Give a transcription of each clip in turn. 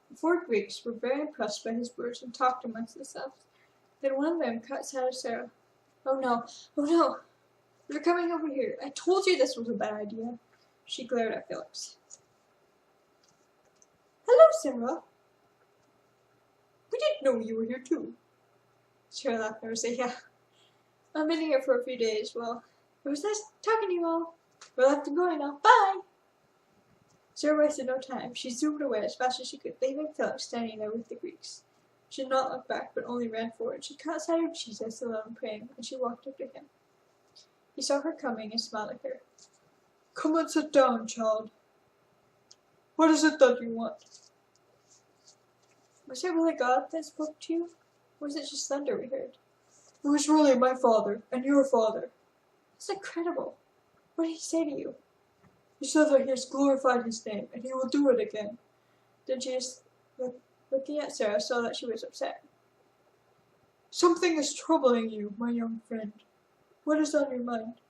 The four Greeks were very impressed by his words and talked amongst themselves. Then one of them caught sight of Sarah. "Oh no, oh no, they're coming over here. I told you this was a bad idea." She glared at Felix. "Hello, Sarah. We didn't know you were here too." Sarah laughed nervously. "Yeah, I've been here for a few days. Well, it was nice talking to you all. We'll have to go now. Bye." Sarah wasted no time. She zoomed away as fast as she could, leaving Felix standing there with the Greeks. She did not look back, but only ran forward. She caught sight of Jesus alone praying, and she walked up to him. He saw her coming and smiled at her. "Come and sit down, child. What is it that you want?" "Was it really God that spoke to you? Or was it just thunder we heard?" "It was really my father and your father." "That's incredible. What did he say to you?" "He said that he has glorified his name, and he will do it again." Then Jesus, looking at Sarah, saw that she was upset. "Something is troubling you, my young friend. What is on your mind?"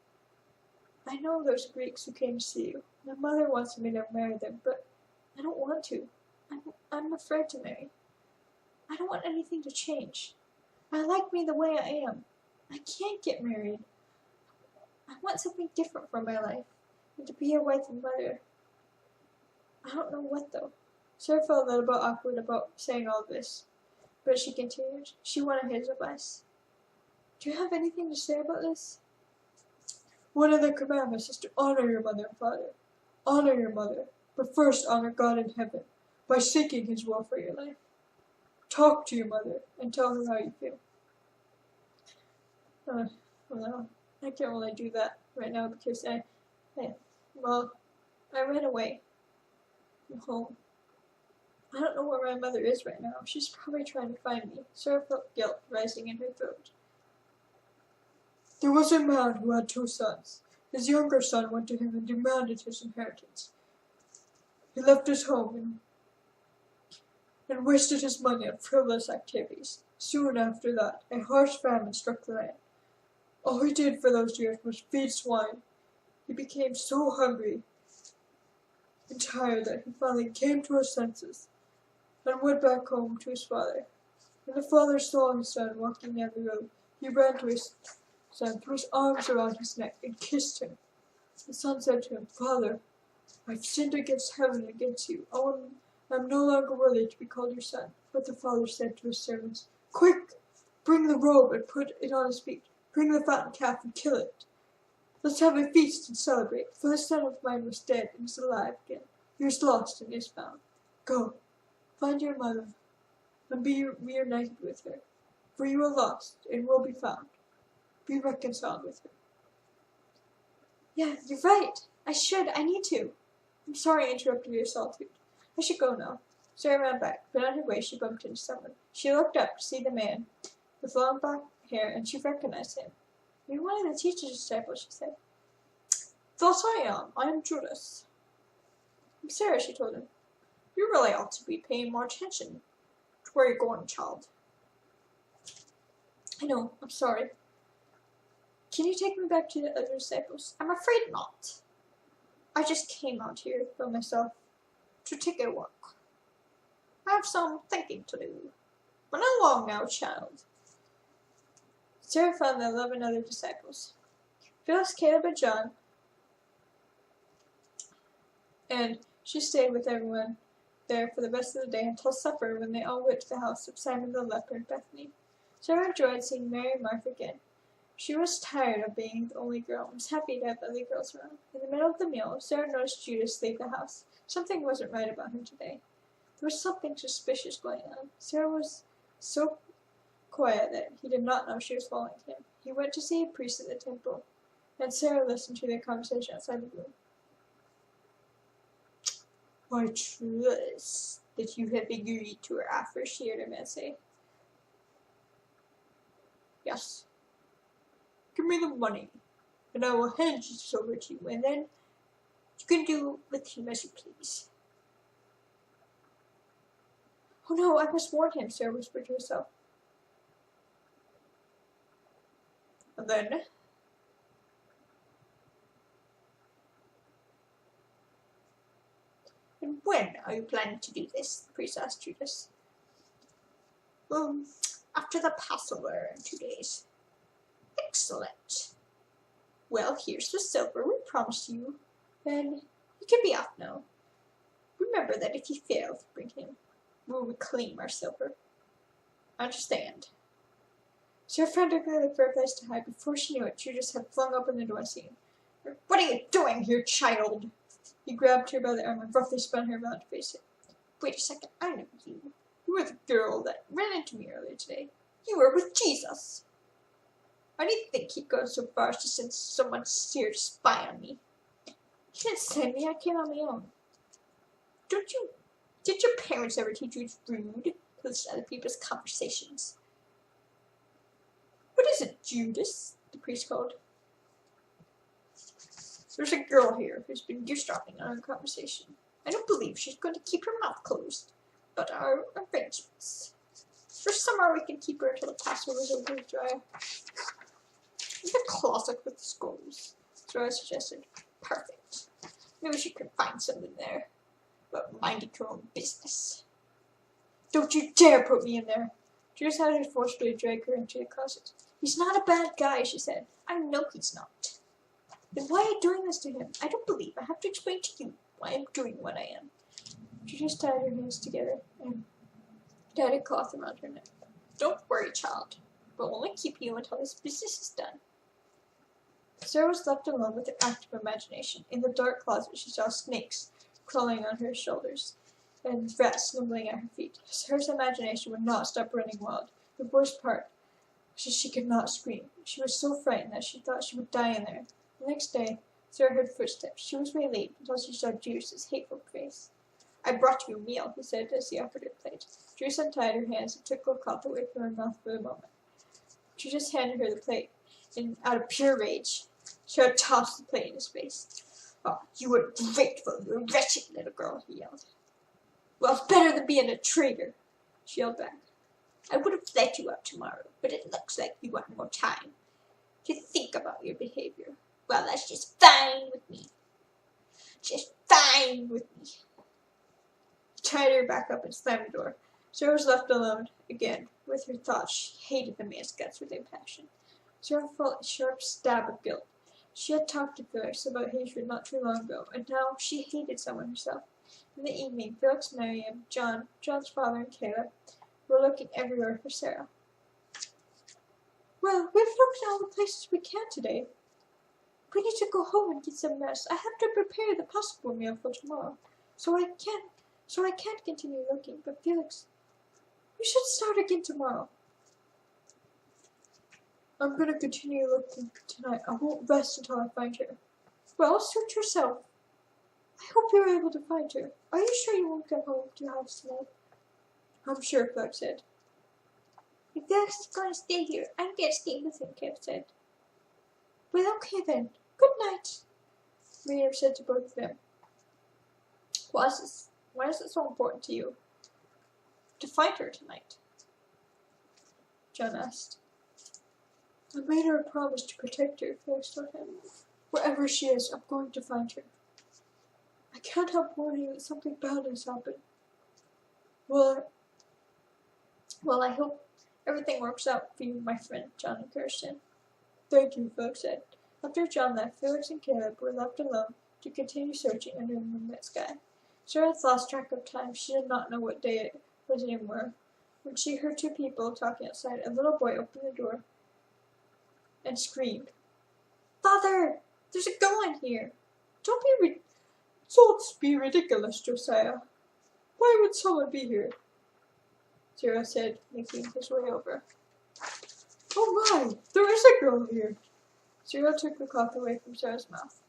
"I know those Greeks who came to see you. My mother wants me to marry them, but I don't want to. I'm afraid to marry. I don't want anything to change. I like me the way I am. I can't get married. I want something different for my life, and to be a wife and mother. I don't know what, though." Sarah felt a little bit awkward about saying all this, but she continued. She wanted his advice. "Do you have anything to say about this?" "One of the commandments is to honor your mother and father. Honor your mother, but first honor God in heaven by seeking his will for your life. Talk to your mother and tell her how you feel." Well, I can't really do that right now because I ran away from home. I don't know where my mother is right now. She's probably trying to find me. Sarah felt guilt rising in her throat. "There was a man who had 2 sons. His younger son went to him and demanded his inheritance. He left his home and wasted his money on frivolous activities. Soon after that, a harsh famine struck the land. All he did for those years was feed swine. He became so hungry and tired that he finally came to his senses and went back home to his father. When the father saw his son walking down the road, he ran to his son, threw his arms around his neck, and kissed him. The son said to him, 'Father, I've sinned against heaven and against you. I'm no longer worthy to be called your son.' But the father said to his servants, 'Quick, bring the robe and put it on his feet. Bring the fattened calf and kill it. Let's have a feast and celebrate, for this son of mine was dead and is alive again. He was lost and is found. Go, find your mother, and be reunited with her, for you are lost and will be found. Be reconciled with her.'" "Yeah, you're right. I need to. I'm sorry I interrupted your solitude. I should go now." Sarah ran back, but on her way she bumped into someone. She looked up to see the man with long black hair, and she recognized him. "You're one of the teacher's disciples," she said. "Thus I am. I am Judas." "I'm Sarah," she told him. "You really ought to be paying more attention to where you're going, child." "I know. I'm sorry. Can you take me back to the other disciples?" "I'm afraid not. I just came out here by myself to take a walk. I have some thinking to do. Run along now, child." Sarah found the 11 other disciples, Felix, Caleb, and John, and she stayed with everyone there for the rest of the day until supper, when they all went to the house of Simon the leper and Bethany. Sarah enjoyed seeing Mary and Martha again. She was tired of being the only girl and was happy to have other girls around. In the middle of the meal, Sarah noticed Judas leave the house. Something wasn't right about him today. There was something suspicious going on. Sarah was so quiet that he did not know she was following him. He went to see a priest at the temple, and Sarah listened to their conversation outside the room. "I trust that you have agreed to our offer," she heard a man say. "Yes. Give me the money, and I will hand Jesus over to you, and then you can do with him as you please." "Oh no, I must warn him," Sarah whispered to herself. And then "And when are you planning to do this? The priest asked Judas. After the Passover in 2 days. Excellent. Well, here's the silver we promised you. Then you can be off now. Remember that if you fail to bring him, we'll reclaim our silver. Understand. Sarah frantically looked for a place to hide. Before she knew it, Judas had flung open the door, saying, "What are you doing here, child?" He grabbed her by the arm and roughly spun her around to face him. "Wait a second, I know you. You were the girl that ran into me earlier today. You were with Jesus." "I didn't think he'd go so far as to send someone here to spy on me." "He didn't send me, I came on my own." Did your parents ever teach you it's rude to listen to other people's conversations?" "What is it, Judas?" the priest called. "There's a girl here who's been eavesdropping on our conversation. I don't believe she's going to keep her mouth closed. But our arrangements. There's somewhere we can keep her until the Passover's over, Zariah." "In the closet with the scrolls," Zariah suggested. "Perfect. Maybe she can find something there. But mind your own business." "Don't you dare put me in there." Judas had to forcefully drag her into the closet. "He's not a bad guy," she said. "I know he's not." "Then why are you doing this to him? I don't believe I have to explain to you why I'm doing what I am." Judas tied her hands together and tied a cloth around her neck. "Don't worry, child. We'll only keep you until this business is done." Sarah was left alone with her active imagination. In the dark closet, she saw snakes crawling on her shoulders and rats nibbling at her feet. Sarah's imagination would not stop running wild. The worst part was she could not scream. She was so frightened that she thought she would die in there. The next day, Sarah heard footsteps. She was relieved until she saw Judas's hateful face. "I brought you a meal," he said as he offered her a plate. Judas untied her hands and took the cloth away from her mouth for a moment. Judas handed her the plate, and out of pure rage, Sarah tossed the plate in his face. "Oh, you ungrateful, you wretched little girl," he yelled. "Well, it's better than being a traitor," she yelled back. "I would have let you out tomorrow, but it looks like you want more time to think about your behavior. Well, that's just fine with me. Just fine with me." He tied her back up and slammed the door. Sarah was left alone again with her thoughts. She hated the man's guts with a passion. Sarah felt a sharp stab of guilt. She had talked to Felix about hatred not too long ago, and now she hated someone herself. In the evening, Felix, Miriam, John's father, and Caleb were looking everywhere for Sarah. "Well, we've looked at all the places we can today. We need to go home and get some rest. I have to prepare the Passover meal for tomorrow, so I can't continue looking. But Felix, we should start again tomorrow." "I'm going to continue looking tonight. I won't rest until I find her." "Well, suit yourself. I hope you're able to find her. Are you sure you won't come home to your house tonight?" "I'm sure," Felix said. "If Felix is going to stay here, I'm going to stay with him," Caleb said. "Well, okay then. Good night," Miriam said to both of them. Why is it so important to you to find her tonight?" John asked. "I made her a promise to protect her," Felix told him. "Wherever she is, I'm going to find her. I can't help warning you that something bad has happened." Well, I hope everything works out for you, my friend," John encouraged him. "Thank you," Felix said. After John left, Felix and Caleb were left alone to continue searching under the moonlit sky. Sarah had lost track of time. She did not know what day it was anymore. When she heard two people talking outside, a little boy opened the door and screamed, "Father, there's a girl in here!" Don't be ridiculous, Josiah. Why would someone be here?" Sarah said, making his way over. "Oh my, there is a girl here." Zeriel took the cloth away from Sarah's mouth.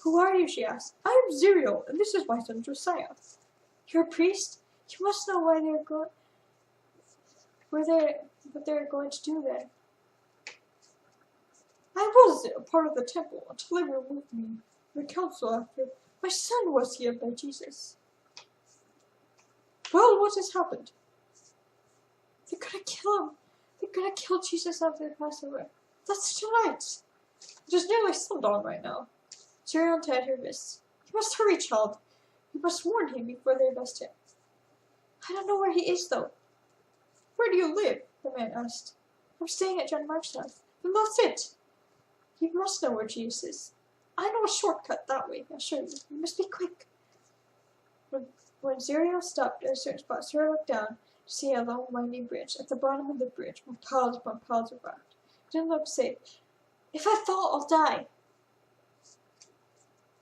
"Who are you?" she asked. "I am Zeriel, and this is my son Josiah." "You're a priest? You must know what they're going to do then." "I was a part of the temple until they removed me from the council after my son was healed by Jesus." "Well, what has happened?" "They're gonna kill him. They're gonna kill Jesus after the Passover. That's tonight. It is nearly sundown right now." Zeriel untied her wrists. "You must hurry, child. You must warn him before they arrest him. I don't know where he is, though. Where do you live? The man asked. I'm staying at John Mark's house. Then that's it. You must know where Jesus is. I know a shortcut that way, I'll show you. You must be quick. When Zuriel stopped at a certain spot, Sarah looked down to see a long winding bridge. At the bottom of the bridge were piles upon piles of rock. It didn't look safe. If I fall, I'll die.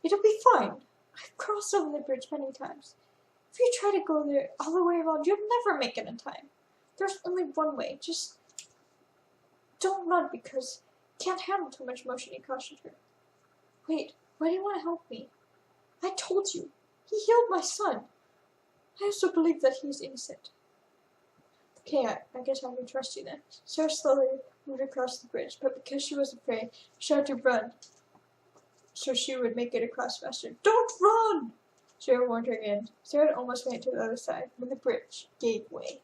It'll be fine. I've crossed over the bridge many times. If you try to go there all the way around, you'll never make it in time. There's only one way. Just don't run because you can't handle too much motion, he cautioned her. Wait, why do you want to help me? I told you. He healed my son. I also believe that he's innocent. Okay, I guess I can trust you then. Sarah slowly moved across the bridge, but because she was afraid, she had to run so she would make it across faster. Don't run! Sarah warned her again. Sarah almost made it to the other side when the bridge gave way.